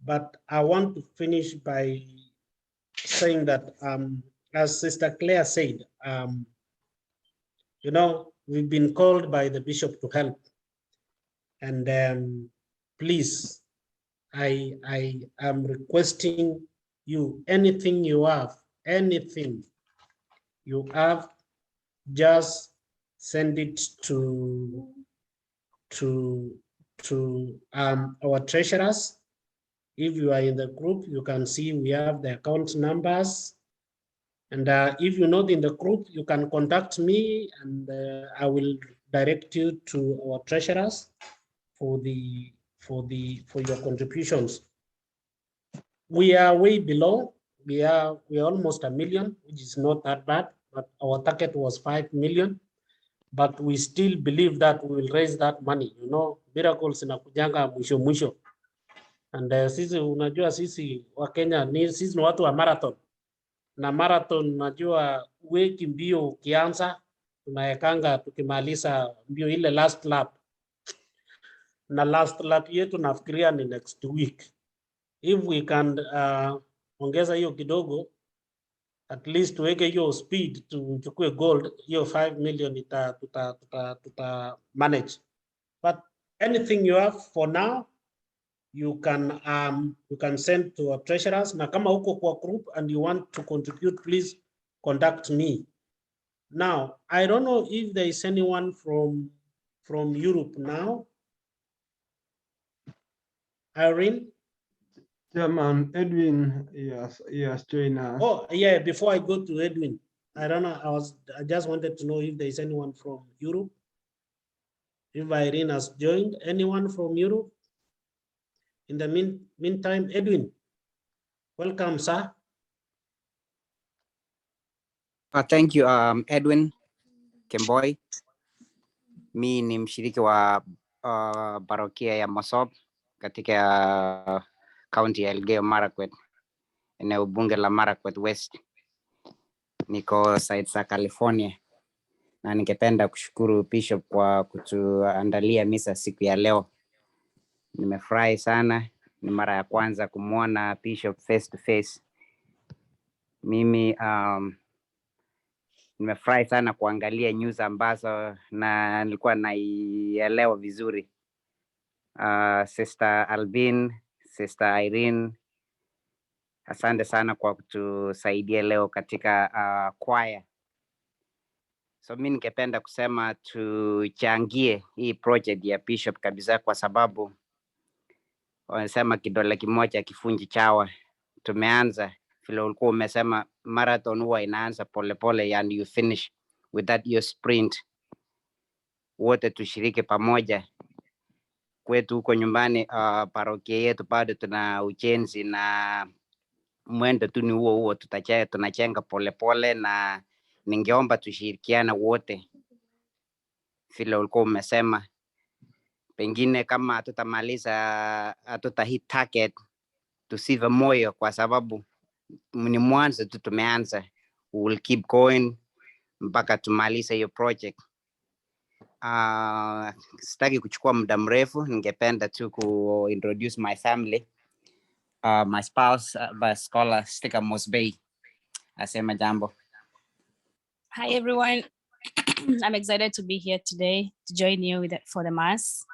But I want to finish by saying that, as Sister Claire said, we've been called by the Bishop to help. And please, I am requesting you, anything you have, just send it to our treasurers. If you are in the group, you can see we have the account numbers. And if you're not in the group, you can contact me, and I will direct you to our treasurers for your contributions. We are way below. We are almost 1 million, which is not that bad, but our target was 5 million. But we still believe that we will raise that money. Miracles inakujanga mwisho mwisho. And sisi unajua, sisi wa Kenya sisi ni watu wa marathon. Na marathon unajua, wiki mbio ukianza tunaekanga tukimaliza mbio ile last lap. Na last lap yetu nafikiria ni next week. If we can ongeza hiyo kidogo, at least tuweke hiyo speed tuchukue gold, hiyo 5 million tuta manage. But anything you have for now, you can send to our treasurers. Na kama uko kwa group and you want to contribute, please contact me. Now, I don't know if there is anyone from Europe now. Irene? Chairman Edwin, yes, join us. Oh, yeah, before I go to Edwin, I don't know, I just wanted to know if there is anyone from Europe. If Irene has joined, anyone from Europe? In the meantime, Edwin, welcome, sir. Thank you, Edwin Kemboy. Mi ni mshiriki wa parokia ya Mosop katika kaunti ya Elgeyo Marakwet, eneo bunge la Marakwet West. Niko side za California, na ningependa kushukuru Bishop kwa kutuandalia misa siku ya leo. Nimefurahi sana, ni mara ya kwanza kumuona Bishop face to face. Mimi nimefurahi sana kuangalia news ambazo na nilikuwa naielewa vizuri. Sister Alvin, Sister Irene, asante sana kwa kutusaidia leo katika kwaya. So mimi ningependa kusema tuchangie hii project ya Bishop kabisa, kwa sababu wanasema kidole kimoja kifunji chawa. Tumeanza vile ulikuwa umesema, marathon huwa inaanza polepole and you finish with that your sprint. Wote tushiriki pamoja. Kwetu huko nyumbani, parokia yetu bado tuna ujenzi na mwendo tu ni huo tunachenga polepole, na ningeomba tushirikiane wote vile ulikuwa umesema. Pengine kama hatutamaliza, hatutahit target, tusive moyo, kwa sababu ni mwanzo tu tumeanza. We will keep going mpaka tumalize hiyo project. Sitaki kuchukua muda mrefu, ningependa tu introduce my family. My spouse, Scholar Stika Mosbey, asema jambo. Hi everyone. I'm excited to be here today to join you for the Mass.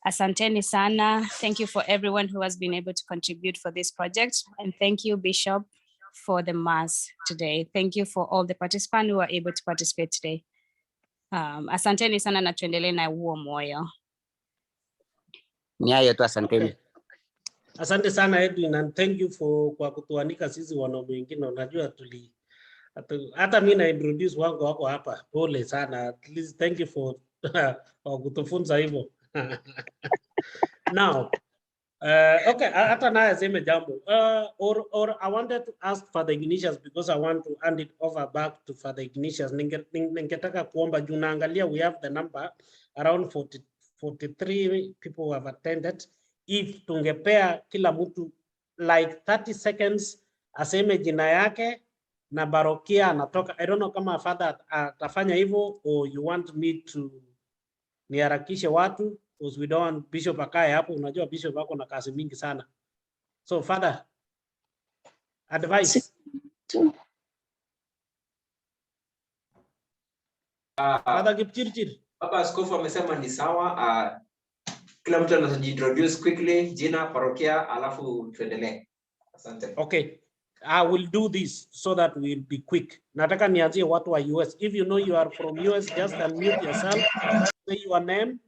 Asanteni sana. Thank you for everyone who has been able to contribute for this project. And thank you, Bishop, for the Mass today. Thank you for all the participants who are able to participate today. Asanteni sana na tuendelee na huo moyo. Ni hayo tu, asanteni. Okay. Asante sana Edwin, and thank you kwa kutuanika sisi wanaume wengine. Unajua hata mimi na introduce wangu wako hapa. Pole sana. At least thank you for kutufunza hivyo. Now, okay, hata naye aseme jambo. Or I wanted to ask Father Ignatius, because I want to hand it over back to Father Ignatius. Ningetaka kuomba juu naangalia we have the number around 43 people who have attended. If tungepea kila mtu like 30 seconds aseme jina yake na barokia anatoka. I don't know kama Father atafanya hivyo, or you want me to niharakishe watu, because we don't want Bishop akae hapo. Unajua Bishop wako na kazi mingi sana. So Father, advice. Father Kipchirchir. Baba Askofu amesema ni sawa. Kila mtu anajiintroduce quickly, jina, parokia, alafu tuendelee. Asante. Okay, I will do this so that we'll be quick. Nataka nianzie watu wa US. If you know you are from US, just unmute yourself, say your name,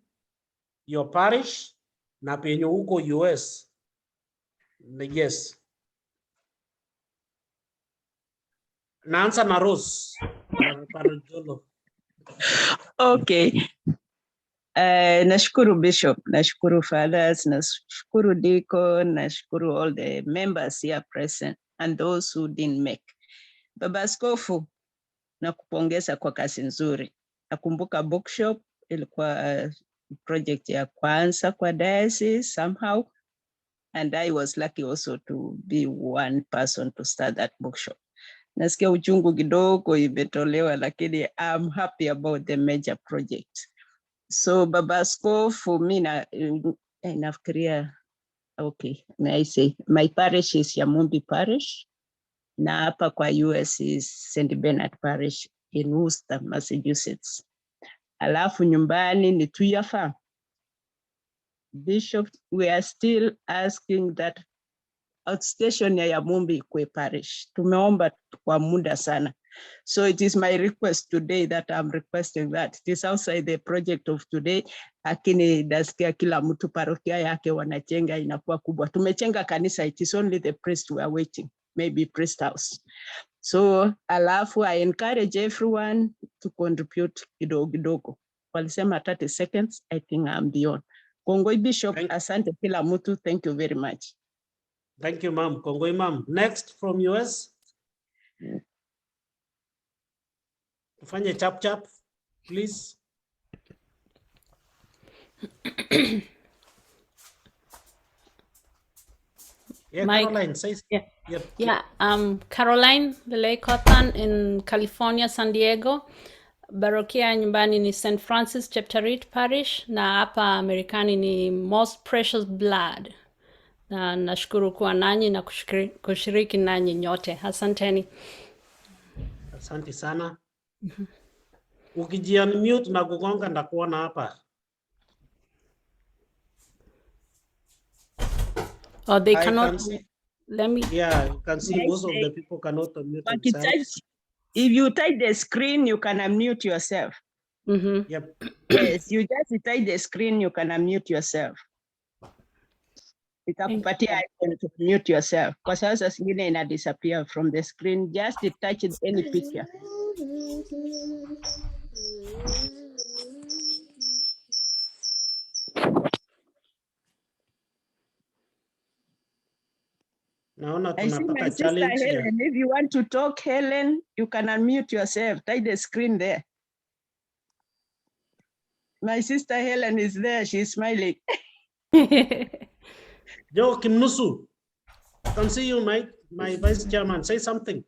your parish, na penye uko US. Yes. Naanza na Rose. Okay. Nashukuru Bishop, nashukuru fathers, nashukuru deacon, nashukuru all the members here present and those who didn't make. Baba Askofu, nakupongeza kwa kazi nzuri. Nakumbuka bookshop ilikuwa project ya kwanza kwa diocese somehow, and I was lucky also to be one person to start that bookshop. Nasikia uchungu kidogo imetolewa, lakini I'm happy about the major project. So Baba Askofu, mimi nafikiria, okay, may I say, my parish is Yamumbi Parish, na hapa kwa US is St. Bernard Parish in Worcester, Massachusetts. Alafu nyumbani ni Tuyafa. Bishop, we are still asking that outstation ya Yamumbi kwe parish. Tumeomba kwa muda sana. So it is my request today that I'm requesting that. It is outside the project of today. Lakini nasikia kila mtu parokia yake wanachenga inakuwa kubwa. Tumechenga kanisa, it is only the priest we are waiting. Maybe priest house. So alafu I encourage everyone to contribute kidogo. Walisema 30 seconds, I think I'm beyond. Kongoi Bishop, asante kila mtu. Thank you very much. Thank you, ma'am. Kongoi, ma'am. Next from US. Fanye chap, please. Yeah, Mike. Caroline, say. Yeah. Yep. Yeah, Caroline Lele-Cothan in California, San Diego. Barokia nyumbani ni St. Francis Chapterit Parish, na hapa Amerikani ni Most Precious Blood. Na nashukuru kuwa nanyi na kushiriki nanyi nyote. Asanteni. Asante sana. Ukiji unmute na kugonga ndakuona hapa. Or they I cannot. can see. Let me. Yeah, you can see most of the people cannot unmute themselves. If you touch the screen, you can unmute yourself. Yep. Yes, you just touch the screen, you can unmute yourself. Itakupatia icon to mute yourself. Kwa sasa zingine ina disappear from the screen. Just touch any picture. Naona I see my tunapata sister challenge ya. Helen. If you want to talk, Helen, you can unmute yourself. Touch the screen there. My sister Helen is there. She's smiling. Joe Kimnusu, I can see you, my vice chairman. Say something.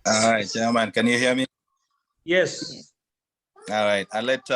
All right, Chairman, can you hear me? Yes. All right, I'll let